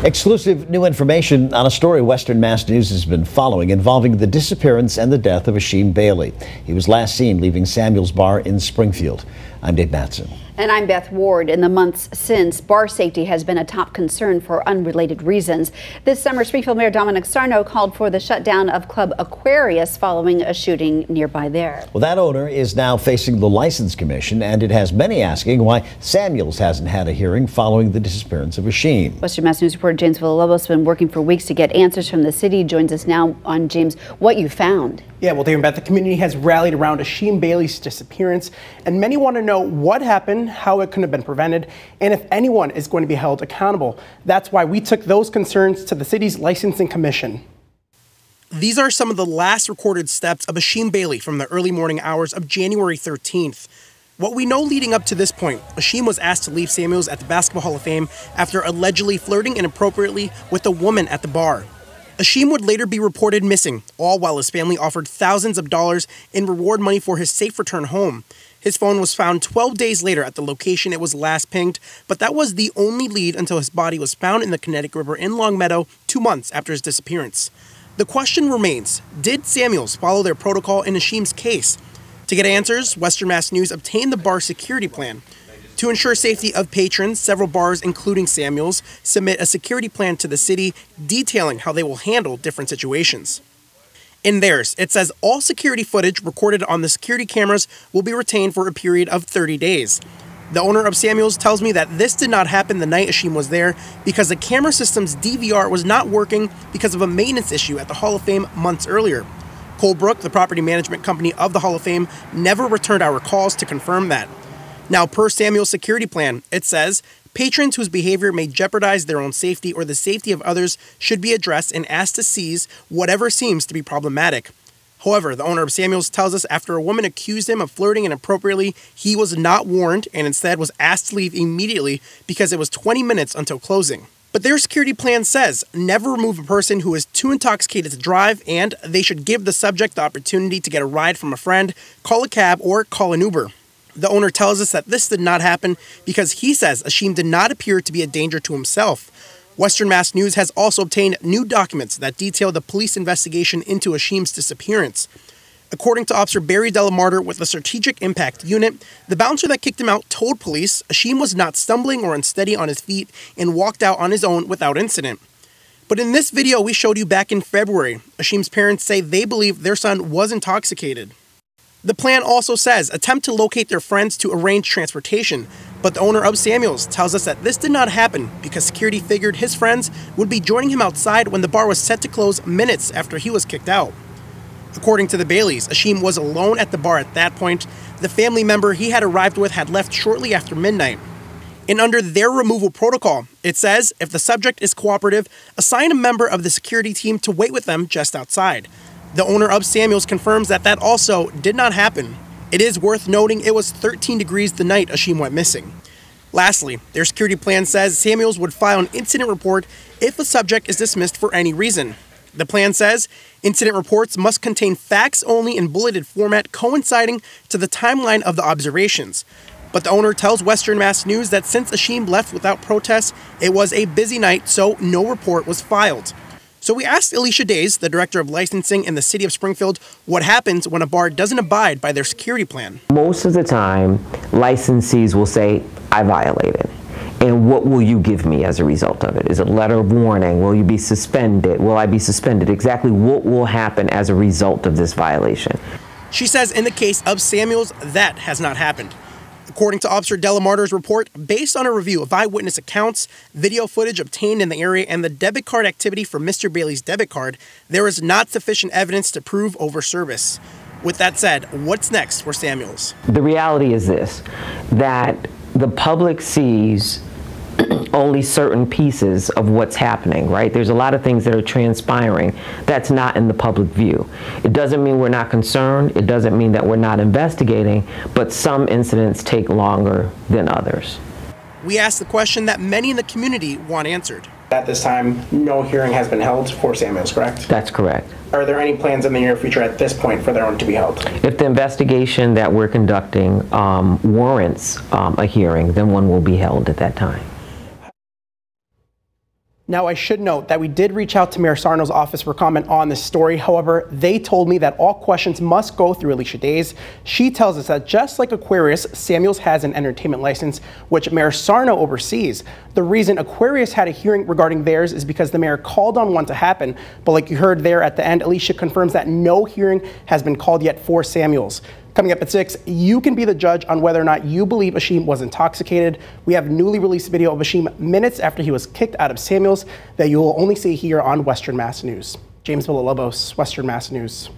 Exclusive new information on a story Western Mass News has been following involving the disappearance and the death of Achim Bailey. He was last seen leaving Samuel's Bar in Springfield. I'm Dave Matson. And I'm Beth Ward. In the months since, bar safety has been a top concern for unrelated reasons. This summer, Springfield Mayor Dominic Sarno called for the shutdown of Club Aquarius following a shooting nearby there. Well, that owner is now facing the License Commission, and it has many asking why Samuel's hasn't had a hearing following the disappearance of Achim. Western Mass News reporter James Villalobos has been working for weeks to get answers from the city. Joins us now on James, what you found. Yeah, well, Dave and Beth, the community has rallied around Achim Bailey's disappearance, and many want to know what happened, how it could have been prevented, and if anyone is going to be held accountable. That's why we took those concerns to the city's licensing commission. These are some of the last recorded steps of Achim Bailey from the early morning hours of January 13th. What we know leading up to this point, Achim was asked to leave Samuel's at the Basketball Hall of Fame after allegedly flirting inappropriately with a woman at the bar. Achim would later be reported missing, all while his family offered thousands of dollars in reward money for his safe return home. His phone was found 12 days later at the location it was last pinged, but that was the only lead until his body was found in the Connecticut River in Longmeadow 2 months after his disappearance. The question remains, did Samuels follow their protocol in Achim's case? To get answers, Western Mass News obtained the bar security plan. To ensure safety of patrons, several bars, including Samuel's, submit a security plan to the city detailing how they will handle different situations. In theirs, it says all security footage recorded on the security cameras will be retained for a period of 30 days. The owner of Samuel's tells me that this did not happen the night Achim was there because the camera system's DVR was not working because of a maintenance issue at the Hall of Fame months earlier. Colebrook, the property management company of the Hall of Fame, never returned our calls to confirm that. Now, per Samuel's security plan, it says, patrons whose behavior may jeopardize their own safety or the safety of others should be addressed and asked to cease whatever seems to be problematic. However, the owner of Samuel's tells us after a woman accused him of flirting inappropriately, he was not warned and instead was asked to leave immediately because it was 20 minutes until closing. But their security plan says never remove a person who is too intoxicated to drive, and they should give the subject the opportunity to get a ride from a friend, call a cab, or call an Uber. The owner tells us that this did not happen because he says Achim did not appear to be a danger to himself. Western Mass News has also obtained new documents that detail the police investigation into Achim's disappearance. According to Officer Barry Delamarter with the Strategic Impact Unit, the bouncer that kicked him out told police Achim was not stumbling or unsteady on his feet and walked out on his own without incident. But in this video we showed you back in February, Achim's parents say they believe their son was intoxicated. The plan also says attempt to locate their friends to arrange transportation, but the owner of Samuel's tells us that this did not happen because security figured his friends would be joining him outside when the bar was set to close minutes after he was kicked out. According to the Baileys, Achim was alone at the bar at that point. The family member he had arrived with had left shortly after midnight. And under their removal protocol, it says if the subject is cooperative, assign a member of the security team to wait with them just outside. The owner of Samuel's confirms that that also did not happen. It is worth noting it was 13 degrees the night Achim went missing. Lastly, their security plan says Samuel's would file an incident report if the subject is dismissed for any reason. The plan says incident reports must contain facts only in bulleted format coinciding to the timeline of the observations. But the owner tells Western Mass News that since Achim left without protest, it was a busy night, so no report was filed. So we asked Alicia Days, the director of licensing in the city of Springfield, what happens when a bar doesn't abide by their security plan. Most of the time, licensees will say, I violated. And what will you give me as a result of it? Is it a letter of warning? Will you be suspended? Will I be suspended? Exactly what will happen as a result of this violation? She says in the case of Samuel's, that has not happened. According to Officer Delamarter's report, based on a review of eyewitness accounts, video footage obtained in the area, and the debit card activity for Mr. Bailey's debit card, there is not sufficient evidence to prove over-service. With that said, what's next for Samuel's? The reality is this, that the public sees only certain pieces of what's happening, right? There's a lot of things that are transpiring that's not in the public view. It doesn't mean we're not concerned. It doesn't mean that we're not investigating, but some incidents take longer than others. We asked the question that many in the community want answered. At this time, no hearing has been held for Samuel's, correct? That's correct. Are there any plans in the near future at this point for their own to be held? If the investigation that we're conducting warrants a hearing, then one will be held at that time. Now, I should note that we did reach out to Mayor Sarno's office for comment on this story. However, they told me that all questions must go through Alicia Days. She tells us that just like Aquarius, Samuels has an entertainment license, which Mayor Sarno oversees. The reason Aquarius had a hearing regarding theirs is because the mayor called on one to happen. But like you heard there at the end, Alicia confirms that no hearing has been called yet for Samuels. Coming up at 6, you can be the judge on whether or not you believe Achim was intoxicated. We have newly released video of Achim minutes after he was kicked out of Samuels that you will only see here on Western Mass News. James Villalobos, Western Mass News.